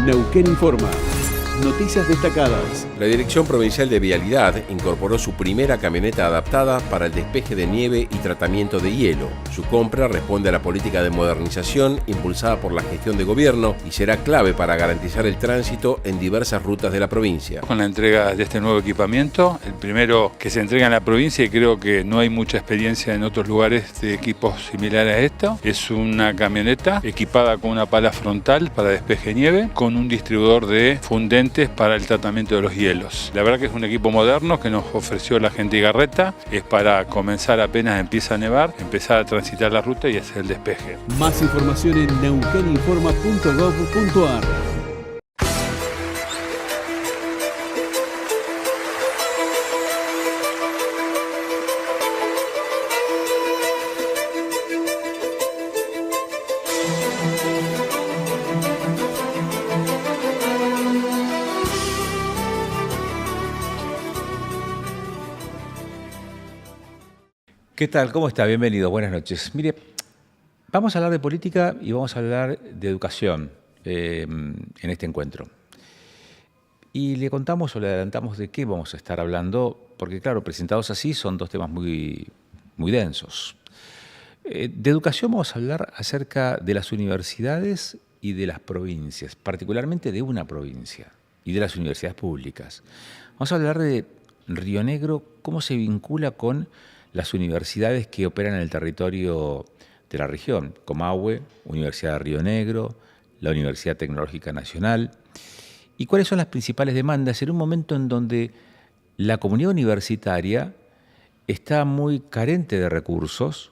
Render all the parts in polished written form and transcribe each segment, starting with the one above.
Neuquén Informa. Noticias destacadas. La Dirección Provincial de Vialidad incorporó su primera camioneta adaptada para el despeje de nieve y tratamiento de hielo. Su compra responde a la política de modernización impulsada por la gestión de gobierno y será clave para garantizar el tránsito en diversas rutas de la provincia. Con la entrega de este nuevo equipamiento, el primero que se entrega en la provincia, y creo que no hay mucha experiencia en otros lugares de equipos similares a esto, es una camioneta equipada con una pala frontal para despeje de nieve, con un distribuidor de fundentes para el tratamiento de los hielos. La verdad que es un equipo moderno que nos ofreció la gente Garreta, es para comenzar apenas empieza a nevar, empezar a transitar la ruta y hacer el despeje. Más información en neuqueninforma.gov.ar. ¿Qué tal? ¿Cómo está? Bienvenido, buenas noches. Mire, vamos a hablar de política y vamos a hablar de educación en este encuentro. Y le contamos o le adelantamos de qué vamos a estar hablando, porque claro, presentados así son dos temas muy densos. De educación vamos a hablar acerca de las universidades y de las provincias, particularmente de una provincia y de las universidades públicas. Vamos a hablar de Río Negro, cómo se vincula con las universidades que operan en el territorio de la región, Comahue, Universidad de Río Negro, la Universidad Tecnológica Nacional, y cuáles son las principales demandas en un momento en donde la comunidad universitaria está muy carente de recursos,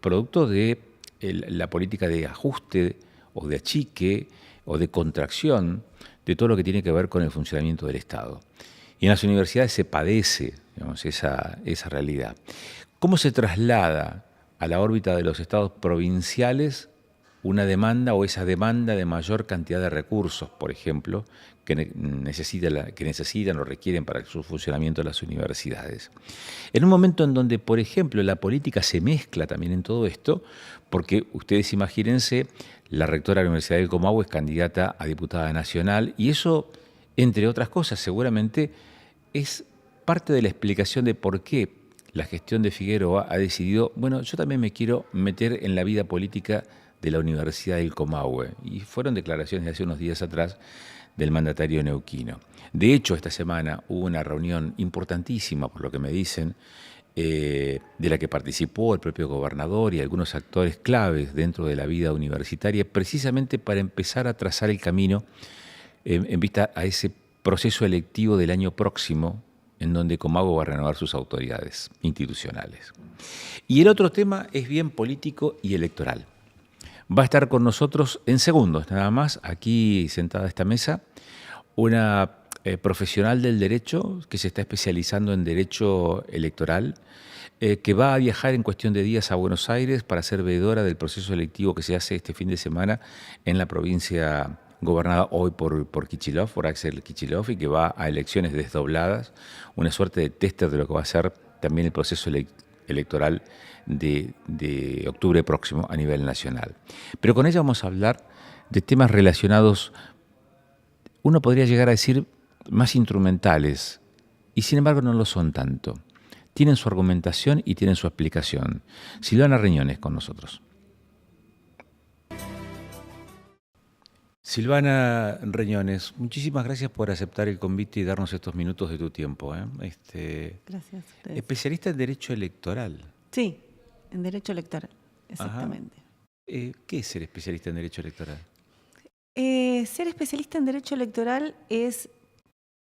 producto de la política de ajuste o de achique o de contracción de todo lo que tiene que ver con el funcionamiento del Estado. Y en las universidades se padece, digamos, esa realidad. ¿Cómo se traslada a la órbita de los estados provinciales una demanda o esa demanda de mayor cantidad de recursos, por ejemplo, que necesitan o requieren para su funcionamiento de las universidades? En un momento en donde, por ejemplo, la política se mezcla también en todo esto, porque ustedes imagínense, la rectora de la Universidad del Comahue es candidata a diputada nacional y eso, entre otras cosas, seguramente es parte de la explicación de por qué la gestión de Figueroa ha decidido, bueno, yo también me quiero meter en la vida política de la Universidad del Comahue. Y fueron declaraciones de hace unos días atrás del mandatario neuquino. De hecho, esta semana hubo una reunión importantísima, por lo que me dicen, de la que participó el propio gobernador y algunos actores claves dentro de la vida universitaria, precisamente para empezar a trazar el camino en vista a ese proceso electivo del año próximo, en donde Comahue va a renovar sus autoridades institucionales. Y el otro tema es bien político y electoral. Va a estar con nosotros en segundos, nada más, aquí sentada a esta mesa, una profesional del derecho que se está especializando en derecho electoral, que va a viajar en cuestión de días a Buenos Aires para ser veedora del proceso electivo que se hace este fin de semana en la provincia gobernada hoy por Kicillof, por Axel Kicillof, y que va a elecciones desdobladas, una suerte de tester de lo que va a ser también el proceso electoral de octubre próximo a nivel nacional. Pero con ella vamos a hablar de temas relacionados, uno podría llegar a decir, más instrumentales, y sin embargo no lo son tanto. Tienen su argumentación y tienen su explicación. Silvana Reñones con nosotros. Silvana Reñones, muchísimas gracias por aceptar el convite y darnos estos minutos de tu tiempo. Gracias. Especialista en Derecho Electoral. Sí, en Derecho Electoral, exactamente. ¿Qué es ser especialista en Derecho Electoral? Ser especialista en Derecho Electoral es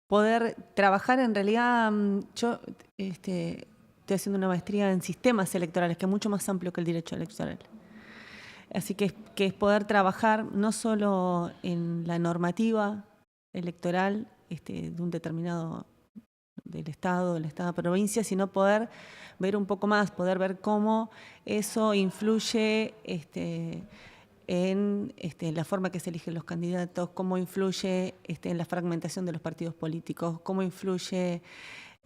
poder trabajar, en realidad, yo estoy haciendo una maestría en sistemas electorales, que es mucho más amplio que el Derecho Electoral. Así que es poder trabajar no solo en la normativa electoral de un determinado del Estado provincia, sino poder ver un poco más, poder ver cómo eso influye en la forma que se eligen los candidatos, cómo influye en la fragmentación de los partidos políticos, cómo influye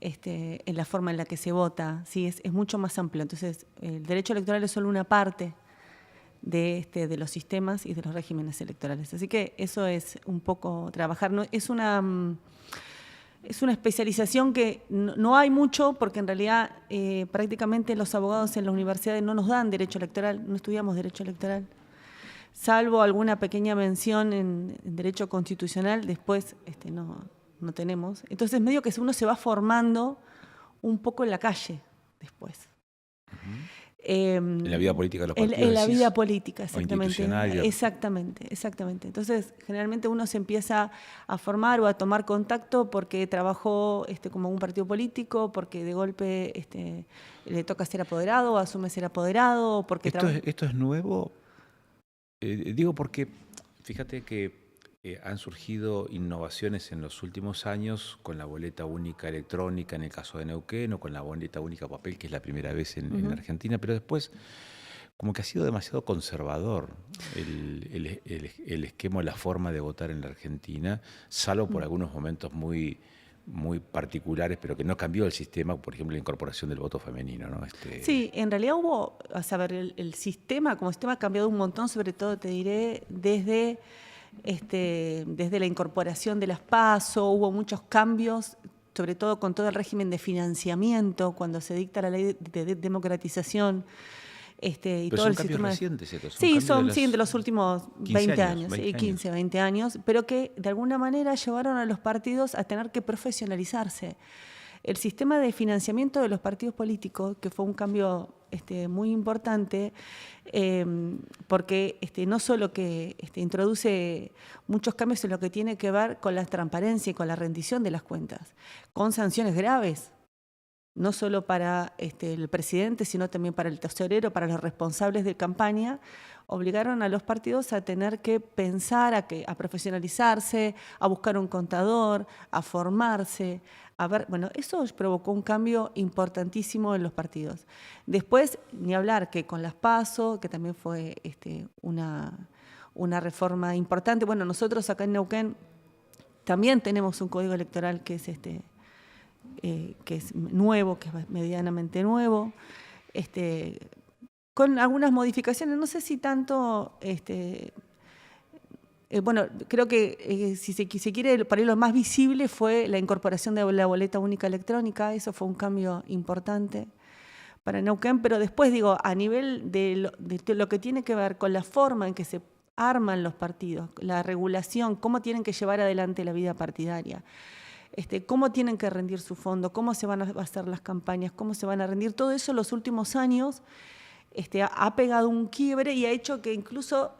en la forma en la que se vota. Sí, es mucho más amplio. Entonces, el derecho electoral es solo una parte de los sistemas y de los regímenes electorales. Así que eso es un poco trabajar. No, es una especialización que no hay mucho, porque en realidad prácticamente los abogados en las universidades no nos dan derecho electoral, no estudiamos derecho electoral, salvo alguna pequeña mención en derecho constitucional, después no tenemos. Entonces medio que uno se va formando un poco en la calle después. En la vida política de los partidos. En la vida política, exactamente. Exactamente. Exactamente. Entonces, generalmente uno se empieza a formar o a tomar contacto porque trabajó como un partido político, porque de golpe le toca ser apoderado, o asume ser apoderado, porque ¿Esto es nuevo? Digo porque, fíjate que han surgido innovaciones en los últimos años con la boleta única electrónica en el caso de Neuquén o con la boleta única papel, que es la primera vez en Argentina, pero después como que ha sido demasiado conservador el esquema o la forma de votar en la Argentina, salvo por algunos momentos muy particulares, pero que no cambió el sistema, por ejemplo, la incorporación del voto femenino, ¿no? Sí, en realidad hubo, a saber, el sistema como sistema ha cambiado un montón, sobre todo te diré, desde la incorporación de las PASO, hubo muchos cambios, sobre todo con todo el régimen de financiamiento, cuando se dicta la ley de democratización. Y pero todo son el cambios sistema recientes estos. Sí, son de los últimos 20 años, 15, 20 años, pero que de alguna manera llevaron a los partidos a tener que profesionalizarse. El sistema de financiamiento de los partidos políticos, que fue un cambio muy importante, porque no solo que introduce muchos cambios en lo que tiene que ver con la transparencia y con la rendición de las cuentas, con sanciones graves, no solo para el presidente, sino también para el tesorero, para los responsables de campaña, obligaron a los partidos a tener que pensar, a profesionalizarse, a buscar un contador, a formarse. Bueno, eso provocó un cambio importantísimo en los partidos. Después, ni hablar que con las PASO, que también fue una reforma importante. Bueno, nosotros acá en Neuquén también tenemos un código electoral que es nuevo, que es medianamente nuevo, con algunas modificaciones, no sé si tanto, bueno, creo que si se quiere, para lo más visible fue la incorporación de la boleta única electrónica, eso fue un cambio importante para Neuquén, pero después digo, a nivel de lo que tiene que ver con la forma en que se arman los partidos, la regulación, cómo tienen que llevar adelante la vida partidaria, cómo tienen que rendir su fondo, cómo se van a hacer las campañas, cómo se van a rendir. Todo eso en los últimos años ha pegado un quiebre y ha hecho que incluso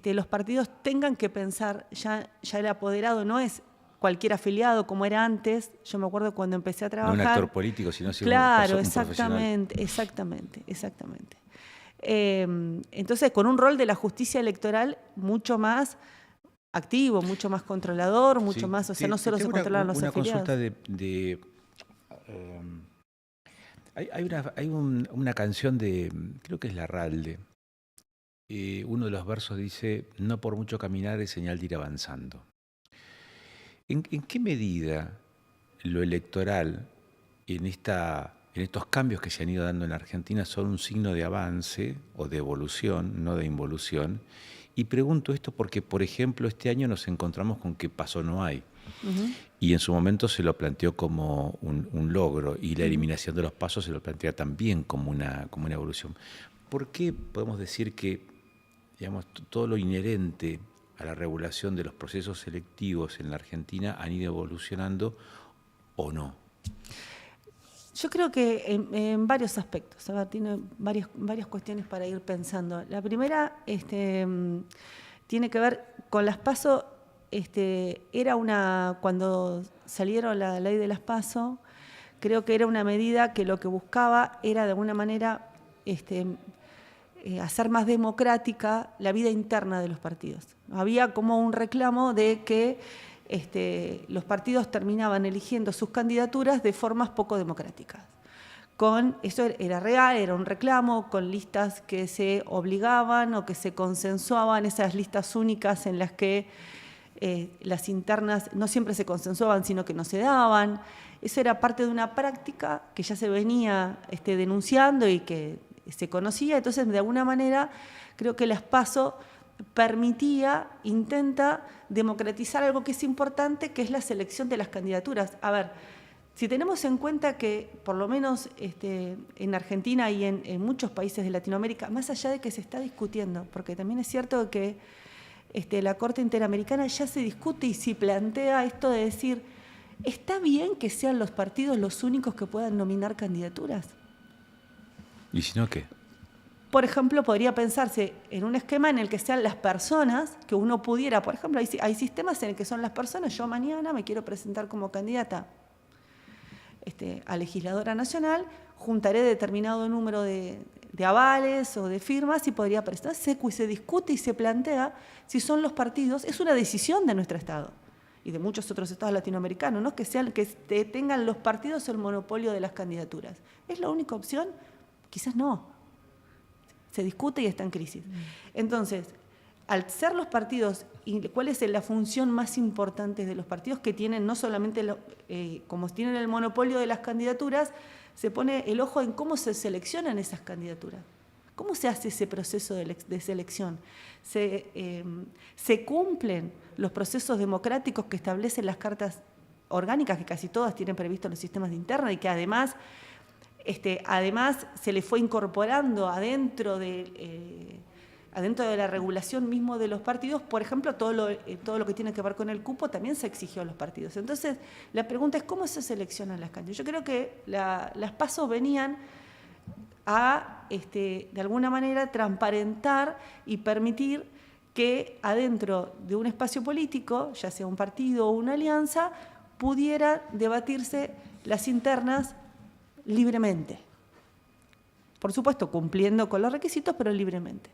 los partidos tengan que pensar, ya el apoderado no es cualquier afiliado como era antes. Yo me acuerdo cuando empecé a trabajar. No un actor político, sino claro, un profesional. Exactamente. Entonces, con un rol de la justicia electoral mucho más activo, mucho más controlador, mucho más, o sea, no solo se controlan los afiliados. Una consulta hay una canción de, creo que es Larralde. Uno de los versos dice: no por mucho caminar es señal de ir avanzando. ¿En qué medida lo electoral en estos cambios que se han ido dando en la Argentina son un signo de avance o de evolución, no de involución? Y pregunto esto porque, por ejemplo, este año nos encontramos con que PASO no hay. Y en su momento se lo planteó como un logro, y la eliminación de los PASO se lo plantea también como una evolución. ¿Por qué podemos decir que, digamos, todo lo inherente a la regulación de los procesos selectivos en la Argentina han ido evolucionando o no? Yo creo que en varios aspectos, a ver, tiene varias cuestiones para ir pensando. La primera tiene que ver con las PASO. Cuando salieron la ley de las PASO, creo que era una medida que lo que buscaba era de alguna manera hacer más democrática la vida interna de los partidos. Había como un reclamo de que los partidos terminaban eligiendo sus candidaturas de formas poco democráticas. Eso era real, era un reclamo, con listas que se obligaban o que se consensuaban, esas listas únicas en las que las internas no siempre se consensuaban, sino que no se daban. Eso era parte de una práctica que ya se venía denunciando y que se conocía. Entonces, de alguna manera, creo que las PASO intenta democratizar algo que es importante, que es la selección de las candidaturas. A ver, si tenemos en cuenta que, por lo menos en Argentina y en muchos países de Latinoamérica, más allá de que se está discutiendo, porque también es cierto que la Corte Interamericana ya se discute y se plantea esto de decir, ¿está bien que sean los partidos los únicos que puedan nominar candidaturas? ¿Y si no, qué? Por ejemplo, podría pensarse en un esquema en el que sean las personas, que uno pudiera, por ejemplo, hay sistemas en el que son las personas, yo mañana me quiero presentar como candidata a legisladora nacional, juntaré determinado número de avales o de firmas y podría presentarse, se discute y se plantea si son los partidos, es una decisión de nuestro Estado y de muchos otros estados latinoamericanos, ¿no? que tengan los partidos el monopolio de las candidaturas. ¿Es la única opción? Quizás no. Se discute y está en crisis. Entonces, al ser los partidos, ¿cuál es la función más importante de los partidos? Que tienen no solamente, como tienen el monopolio de las candidaturas, se pone el ojo en cómo se seleccionan esas candidaturas. ¿Cómo se hace ese proceso de selección? ¿Se cumplen los procesos democráticos que establecen las cartas orgánicas, que casi todas tienen previsto los sistemas de interna y que además se le fue incorporando adentro de la regulación mismo de los partidos? Por ejemplo, todo lo que tiene que ver con el cupo también se exigió a los partidos. Entonces, la pregunta es ¿cómo se seleccionan las candidaturas? Yo creo que las PASO venían a, de alguna manera, transparentar y permitir que adentro de un espacio político, ya sea un partido o una alianza, pudiera debatirse las internas libremente. Por supuesto, cumpliendo con los requisitos, pero libremente.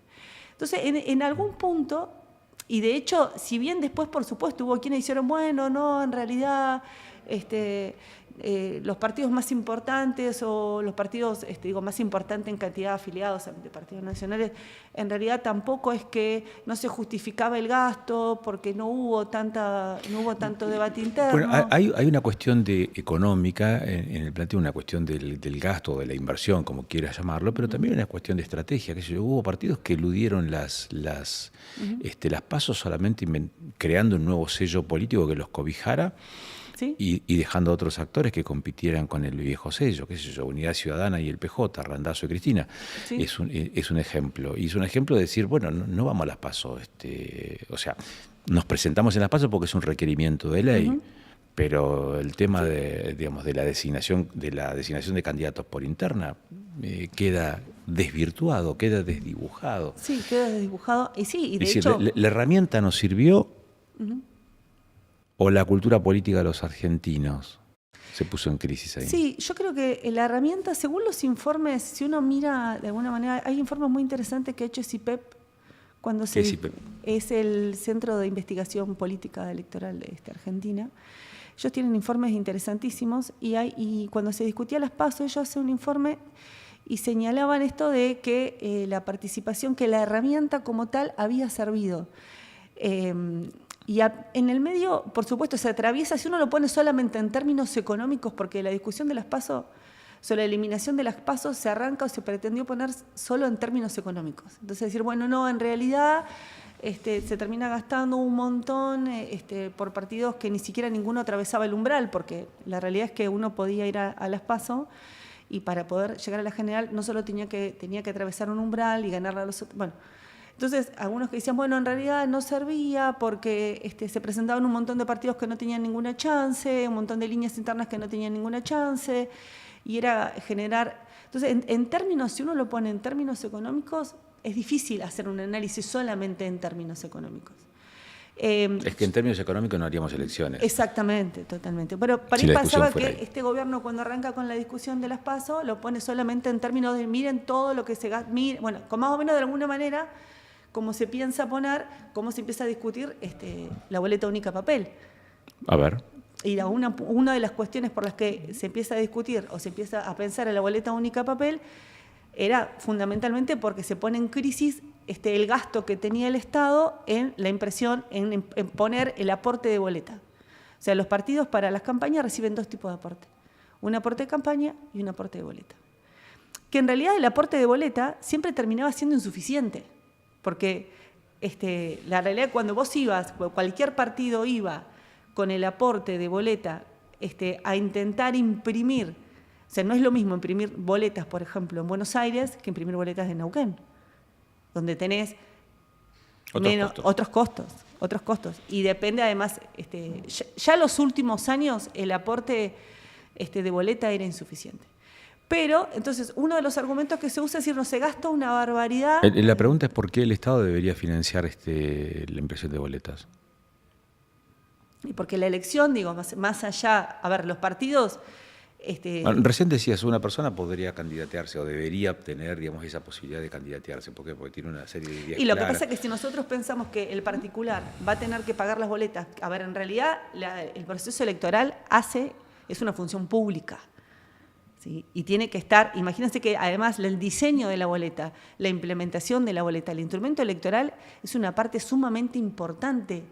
Entonces, en algún punto, y de hecho, si bien después, por supuesto, hubo quienes dijeron, bueno, no, en realidad los partidos más importantes o los partidos, más importantes en cantidad de afiliados de partidos nacionales, en realidad tampoco es que no se justificaba el gasto porque no hubo tanto debate interno. Bueno, hay una cuestión económica en el planteo, una cuestión del gasto, de la inversión, como quieras llamarlo, pero también una cuestión de estrategia. Hubo partidos que eludieron las PASO solamente creando un nuevo sello político que los cobijara. ¿Sí? Y dejando a otros actores que compitieran con el viejo sello, Unidad Ciudadana y el PJ, Randazzo y Cristina. ¿Sí? Es un ejemplo. Y es un ejemplo de decir, bueno, no vamos a las PASO. O sea, nos presentamos en las PASO porque es un requerimiento de ley, pero el tema de la designación de candidatos por interna queda desvirtuado, queda desdibujado. Sí, queda desdibujado. Y sí, y de es hecho... decir, la herramienta nos sirvió... ¿O la cultura política de los argentinos se puso en crisis ahí? Sí, yo creo que la herramienta, según los informes, si uno mira de alguna manera, hay informes muy interesantes que ha hecho CIPEP, es el Centro de Investigación Política Electoral de Argentina. Ellos tienen informes interesantísimos y cuando se discutía las PASO, ellos hacen un informe y señalaban esto de que la participación, que la herramienta como tal había servido. Y en el medio, por supuesto, se atraviesa, si uno lo pone solamente en términos económicos, porque la discusión de las PASO, sobre la eliminación de las PASO, se arranca o se pretendió poner solo en términos económicos. Entonces decir, bueno, no, en realidad se termina gastando un montón por partidos que ni siquiera ninguno atravesaba el umbral, porque la realidad es que uno podía ir a las PASO y para poder llegar a la general no solo tenía que atravesar un umbral y ganarla a los otros. Bueno, entonces, algunos que decían, bueno, en realidad no servía porque se presentaban un montón de partidos que no tenían ninguna chance, un montón de líneas internas que no tenían ninguna chance, y era generar... Entonces, en términos, si uno lo pone en términos económicos, es difícil hacer un análisis solamente en términos económicos. Es que en términos económicos no haríamos elecciones. Exactamente, totalmente. Pero para mí pasaba que este gobierno, cuando arranca con la discusión de las PASO, lo pone solamente en términos de miren todo lo que se gasta, bueno, con más o menos de alguna manera... cómo se piensa poner, cómo se empieza a discutir la boleta única papel. A ver. Y una de las cuestiones por las que se empieza a discutir o se empieza a pensar en la boleta única papel era fundamentalmente porque se pone en crisis el gasto que tenía el Estado en la impresión, en poner el aporte de boleta. O sea, los partidos para las campañas reciben dos tipos de aporte. Un aporte de campaña y un aporte de boleta. que en realidad el aporte de boleta siempre terminaba siendo insuficiente, porque la realidad cuando vos ibas, cualquier partido iba con el aporte de boleta a intentar imprimir, o sea, no es lo mismo imprimir boletas, por ejemplo, en Buenos Aires que imprimir boletas en Neuquén, donde tenés otros costos. Y depende además, ya en los últimos años el aporte de boleta era insuficiente. Pero, entonces, uno de los argumentos que se usa es decir, no se gasta una barbaridad. La pregunta es por qué el Estado debería financiar la impresión de boletas. Y porque la elección, digo, más allá, a ver, los partidos... Recién decías, una persona podría candidatearse o debería tener, digamos, esa posibilidad de candidatearse. ¿Por qué? Porque tiene una serie de ideas Y lo claras. que pasa es que si nosotros pensamos que el particular va a tener que pagar las boletas, a ver, en realidad el proceso electoral es una función pública. ¿Sí? Y tiene que estar, imagínense que además el diseño de la boleta, la implementación de la boleta, el instrumento electoral es una parte sumamente importante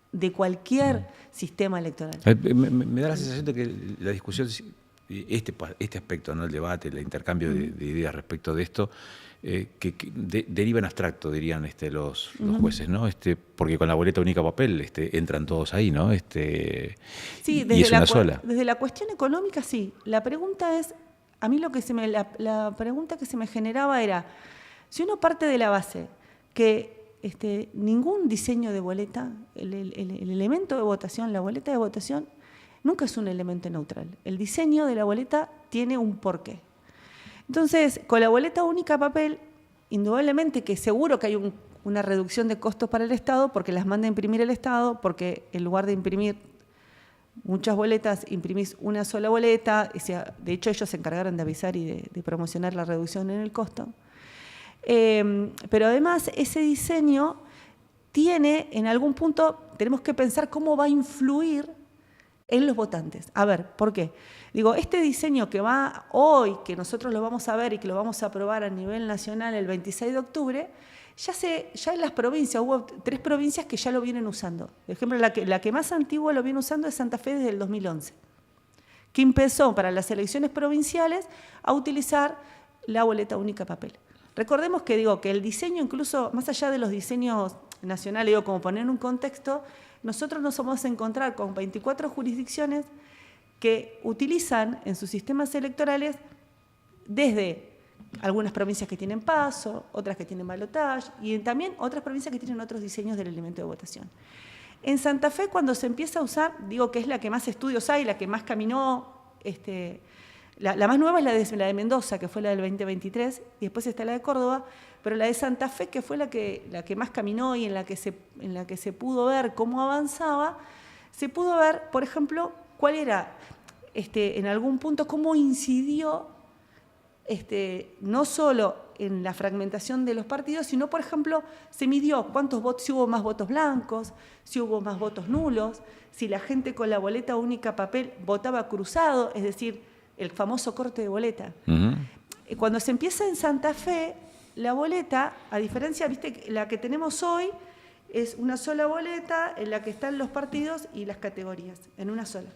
de cualquier sistema electoral. Me da la sensación de que la discusión, este aspecto, ¿no? El debate, el intercambio de ideas respecto de esto, que deriva en abstracto, dirían los jueces, ¿no? Porque con la boleta única papel entran todos ahí, ¿no? Sí, y es una sola. Desde la cuestión económica, sí. La pregunta es, a mí la pregunta que se me generaba era, si uno parte de la base que ningún diseño de boleta, el elemento de votación, la boleta de votación, nunca es un elemento neutral. El diseño de la boleta tiene un porqué. Entonces, con la boleta única papel, indudablemente que seguro que hay una reducción de costos para el Estado, porque las manda a imprimir el Estado, porque en lugar de imprimir muchas boletas, imprimís una sola boleta. De hecho, ellos se encargaron de avisar y de promocionar la reducción en el costo. Pero además ese diseño tiene, en algún punto, tenemos que pensar cómo va a influir en los votantes. A ver, ¿por qué? Digo, este diseño que va hoy, que nosotros lo vamos a ver y que lo vamos a aprobar a nivel nacional el 26 de octubre, ya en las provincias, hubo 3 provincias que ya lo vienen usando. Por ejemplo, la que más antigua lo viene usando es Santa Fe desde el 2011, que empezó para las elecciones provinciales a utilizar la boleta única papel. Recordemos que el diseño, incluso más allá de los diseños nacionales, como poner en un contexto, nosotros nos vamos a encontrar con 24 jurisdicciones que utilizan en sus sistemas electorales desde algunas provincias que tienen paso, otras que tienen balotaje y también otras provincias que tienen otros diseños del elemento de votación. En Santa Fe, cuando se empieza a usar, digo que es la que más estudios hay, la que más caminó, la más nueva es la de Mendoza, que fue la del 2023, y después está la de Córdoba, pero la de Santa Fe, que fue la que más caminó y en la que se pudo ver cómo avanzaba, se pudo ver, por ejemplo, cuál era, en algún punto, cómo incidió, no solo en la fragmentación de los partidos, sino, por ejemplo, se midió cuántos votos, si hubo más votos blancos, si hubo más votos nulos, si la gente con la boleta única papel votaba cruzado, es decir, el famoso corte de boleta. Uh-huh. Cuando se empieza en Santa Fe, la boleta, a diferencia, viste, la que tenemos hoy, es una sola boleta en la que están los partidos y las categorías, en una sola.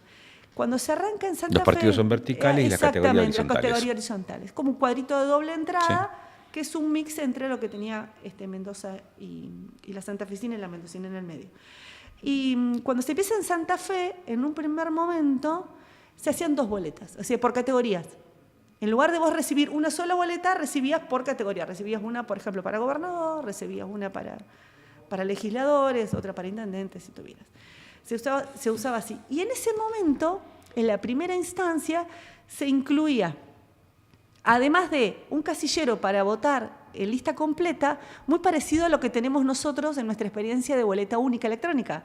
Cuando se arranca en Santa Fe... Los partidos son verticales y las categorías horizontales. Exactamente, las categorías horizontales. Como un cuadrito de doble entrada, sí, que es un mix entre lo que tenía Mendoza y la santafesina y la mendocina en el medio. Y cuando se empieza en Santa Fe, en un primer momento, se hacían 2 boletas, o sea, por categorías. En lugar de vos recibir una sola boleta, recibías por categoría. Recibías una, por ejemplo, para gobernador, recibías una para legisladores, otra para intendentes, si tuvieras. Se usaba así. Y en ese momento, en la primera instancia, se incluía, además de un casillero para votar en lista completa, muy parecido a lo que tenemos nosotros en nuestra experiencia de boleta única electrónica.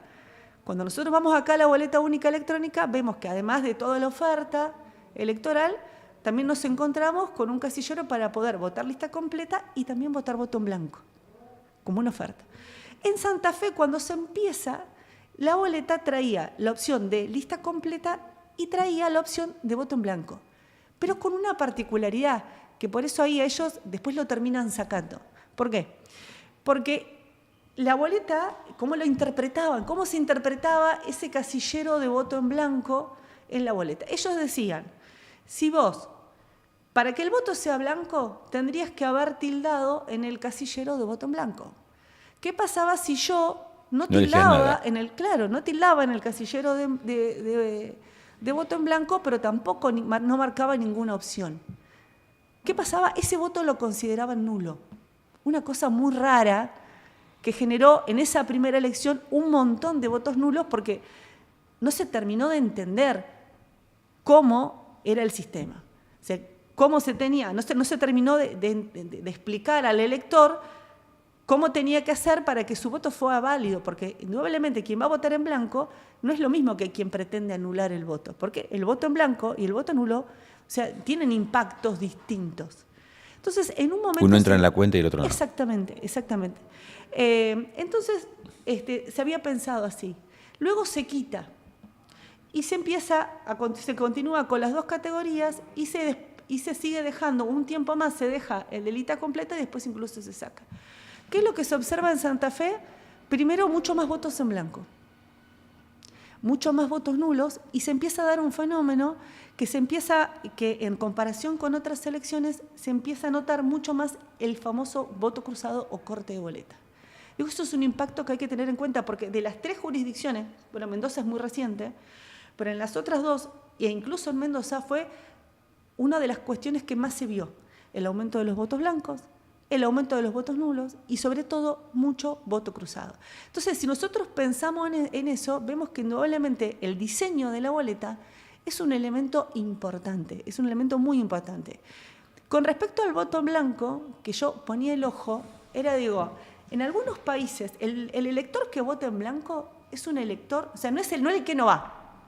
Cuando nosotros vamos acá a la boleta única electrónica, vemos que además de toda la oferta electoral, también nos encontramos con un casillero para poder votar lista completa y también votar voto en blanco, como una oferta. En Santa Fe, cuando se empieza, la boleta traía la opción de lista completa y traía la opción de voto en blanco, pero con una particularidad, que por eso ahí ellos después lo terminan sacando. ¿Por qué? Porque la boleta, ¿cómo lo interpretaban? ¿Cómo se interpretaba ese casillero de voto en blanco en la boleta? Ellos decían, si vos Para que el voto sea blanco, tendrías que haber tildado en el casillero de voto en blanco. ¿Qué pasaba si yo no tildaba no tildaba en el casillero de voto en blanco, pero tampoco no marcaba ninguna opción? ¿Qué pasaba? Ese voto lo consideraban nulo. Una cosa muy rara que generó en esa primera elección un montón de votos nulos porque no se terminó de entender cómo era el sistema. O sea, cómo se tenía, no se terminó de explicar al elector cómo tenía que hacer para que su voto fuera válido, porque indudablemente quien va a votar en blanco no es lo mismo que quien pretende anular el voto, porque el voto en blanco y el voto nulo, o sea, tienen impactos distintos. Entonces, en un momento... Uno entra en la cuenta y el otro no. Exactamente. Entonces, se había pensado así. Luego se quita y se continúa con las dos categorías y se sigue dejando un tiempo más, se deja el de lista completa y después incluso se saca. ¿Qué es lo que se observa en Santa Fe? Primero, mucho más votos en blanco, mucho más votos nulos, y se empieza a dar un fenómeno que en comparación con otras elecciones se empieza a notar mucho más el famoso voto cruzado o corte de boleta. Digo, eso es un impacto que hay que tener en cuenta porque de las 3 jurisdicciones, bueno, Mendoza es muy reciente, pero en las otras 2, e incluso en Mendoza, fue una de las cuestiones que más se vio: el aumento de los votos blancos, el aumento de los votos nulos y sobre todo mucho voto cruzado. Entonces, si nosotros pensamos en eso, vemos que indudablemente el diseño de la boleta es un elemento importante, es un elemento muy importante. Con respecto al voto en blanco, que yo ponía el ojo, en algunos países el elector que vota en blanco es un elector, o sea, no es el que no va,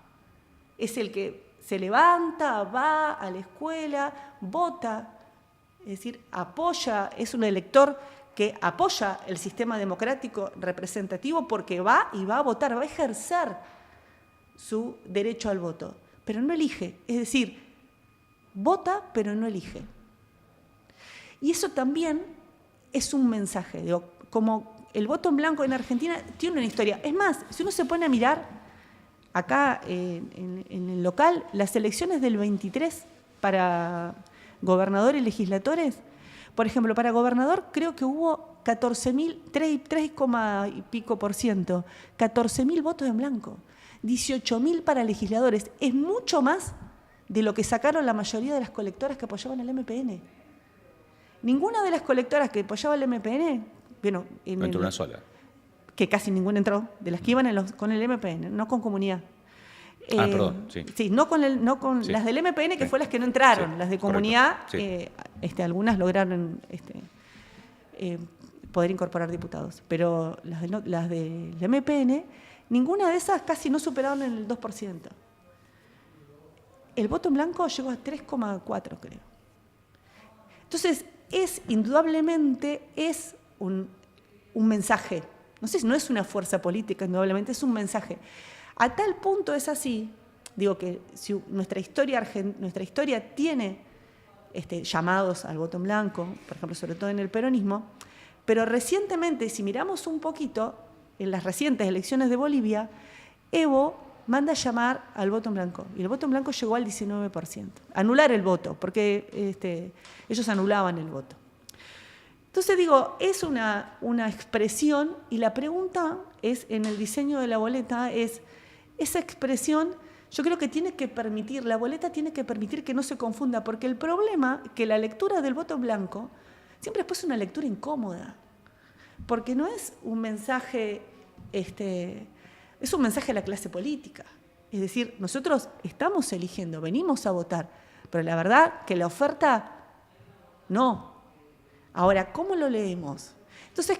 es el que se levanta, va a la escuela, vota, es decir, apoya, es un elector que apoya el sistema democrático representativo porque va a votar, va a ejercer su derecho al voto, pero no elige, es decir, vota pero no elige. Y eso también es un mensaje, como el voto en blanco en Argentina tiene una historia. Es más, si uno se pone a mirar acá en el local, las elecciones del 23 para gobernador y legisladores, por ejemplo, para gobernador creo que hubo 14.000, 3 y pico por ciento, 14.000 votos en blanco, 18.000 para legisladores. Es mucho más de lo que sacaron la mayoría de las colectoras que apoyaban el MPN. Ninguna de las colectoras que apoyaba el MPN, bueno, no entró una sola. Que casi ninguna entró, de las que iban con el MPN, no con comunidad. Perdón, sí. Sí, no con sí. Las del MPN, que fue las que no entraron, sí, las de comunidad, sí. Algunas lograron poder incorporar diputados, pero las del MPN, ninguna de esas casi no superaron el 2%. El voto en blanco llegó a 3,4, creo. Entonces, indudablemente es un mensaje. No sé, no es una fuerza política, indudablemente es un mensaje. A tal punto es así, que si nuestra historia tiene llamados al voto en blanco, por ejemplo, sobre todo en el peronismo, pero recientemente, si miramos un poquito, en las recientes elecciones de Bolivia, Evo manda a llamar al voto en blanco, y el voto en blanco llegó al 19%. Anular el voto, porque ellos anulaban el voto. Entonces es una expresión, y la pregunta es, en el diseño de la boleta, es esa expresión, yo creo que la boleta tiene que permitir que no se confunda, porque el problema es que la lectura del voto en blanco siempre es una lectura incómoda, porque no es un mensaje, es un mensaje a la clase política. Es decir, nosotros estamos eligiendo, venimos a votar, pero la verdad que la oferta no. Ahora, ¿cómo lo leemos? Entonces,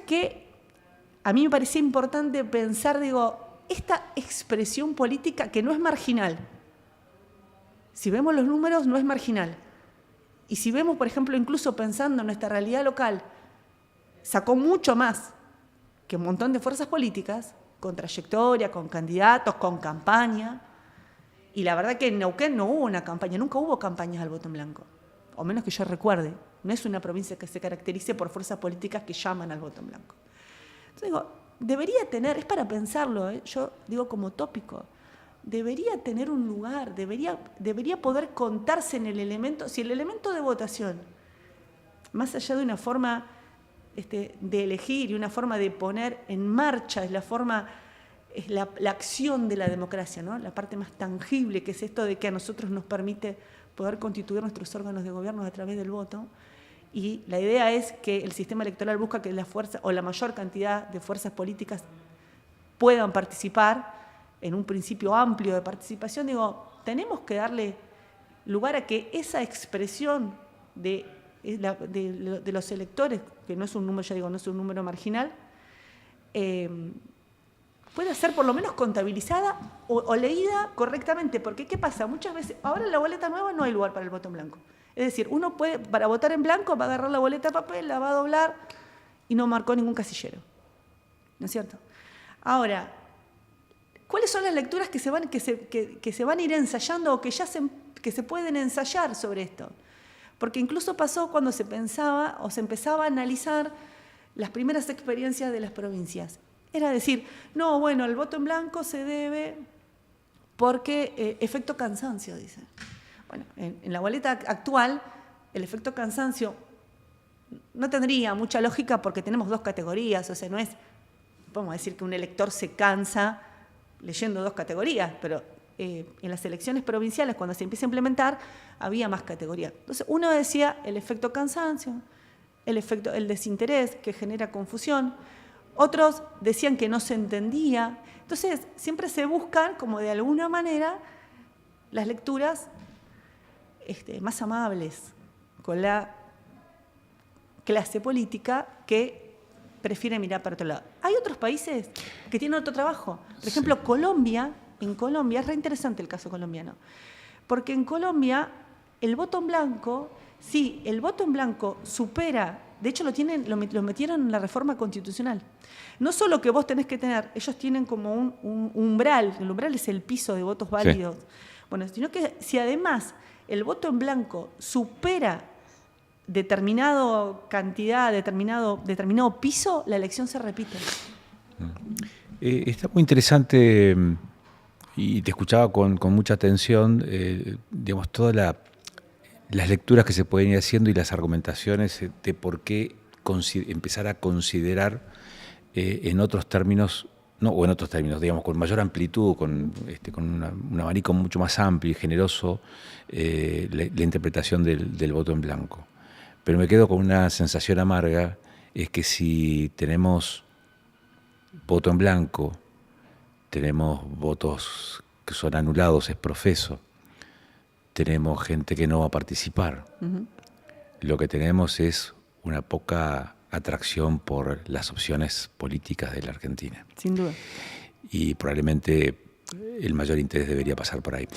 a mí me parecía importante pensar, esta expresión política que no es marginal. Si vemos los números, no es marginal. Y si vemos, por ejemplo, incluso pensando en nuestra realidad local, sacó mucho más que un montón de fuerzas políticas, con trayectoria, con candidatos, con campaña. Y la verdad que en Neuquén no hubo una campaña, nunca hubo campañas al voto en blanco, o menos que yo recuerde. No es una provincia que se caracterice por fuerzas políticas que llaman al voto en blanco. Entonces debería tener, es para pensarlo, yo digo como tópico, debería tener un lugar, debería poder contarse en el elemento, si el elemento de votación, más allá de una forma de elegir y una forma de poner en marcha, es la acción de la democracia, ¿no? La parte más tangible, que es esto de que a nosotros nos permite poder constituir nuestros órganos de gobierno a través del voto. Y la idea es que el sistema electoral busca que la fuerza o la mayor cantidad de fuerzas políticas puedan participar en un principio amplio de participación. Digo, tenemos que darle lugar a que esa expresión de los electores, que no es un número, ya digo, no es un número marginal, pueda ser por lo menos contabilizada o leída correctamente. Porque ¿qué pasa? Muchas veces, ahora en la boleta nueva no hay lugar para el voto en blanco. Es decir, uno puede, para votar en blanco, va a agarrar la boleta de papel, la va a doblar y no marcó ningún casillero. ¿No es cierto? Ahora, ¿cuáles son las lecturas que se van a ir ensayando o que se pueden ensayar sobre esto? Porque incluso pasó cuando se pensaba o se empezaba a analizar las primeras experiencias de las provincias. Era decir, no, bueno, el voto en blanco se debe porque efecto cansancio, dicen. Bueno, en la boleta actual, el efecto cansancio no tendría mucha lógica porque tenemos dos categorías, o sea, no es, podemos decir que un elector se cansa leyendo dos categorías, pero en las elecciones provinciales, cuando se empieza a implementar, había más categorías. Entonces, uno decía el efecto cansancio, el desinterés que genera confusión, otros decían que no se entendía. Entonces, siempre se buscan, como de alguna manera, las lecturas más amables con la clase política que prefiere mirar para otro lado. Hay otros países que tienen otro trabajo. Por ejemplo, en Colombia, es re interesante el caso colombiano, porque en Colombia el voto en blanco, sí, el voto en blanco supera, de hecho lo metieron en la reforma constitucional. No solo que vos tenés que tener, ellos tienen como un umbral, el umbral es el piso de votos válidos, sí. Bueno, sino que si además el voto en blanco supera determinado cantidad, determinado piso, la elección se repite. Está muy interesante y te escuchaba con mucha atención, digamos, todas las lecturas que se pueden ir haciendo y las argumentaciones de por qué empezar a considerar en otros términos, digamos, con mayor amplitud, con un abanico mucho más amplio y generoso, la interpretación del voto en blanco. Pero me quedo con una sensación amarga, es que si tenemos voto en blanco, tenemos votos que son anulados, es profeso, tenemos gente que no va a participar. Uh-huh. Lo que tenemos es una poca atracción por las opciones políticas de la Argentina. Sin duda. Y probablemente el mayor interés debería pasar por ahí.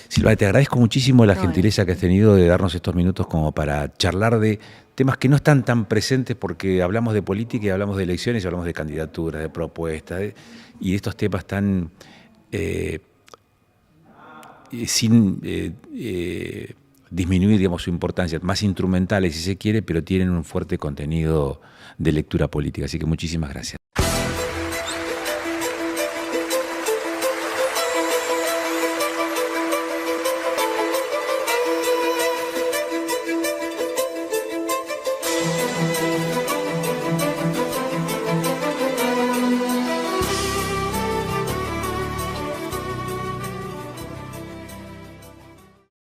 Silvana, te agradezco muchísimo la gentileza que has tenido de darnos estos minutos como para charlar de temas que no están tan presentes, porque hablamos de política y hablamos de elecciones y hablamos de candidaturas, de propuestas, y estos temas están sin disminuir, digamos, su importancia, más instrumentales si se quiere, pero tienen un fuerte contenido de lectura política. Así que muchísimas gracias.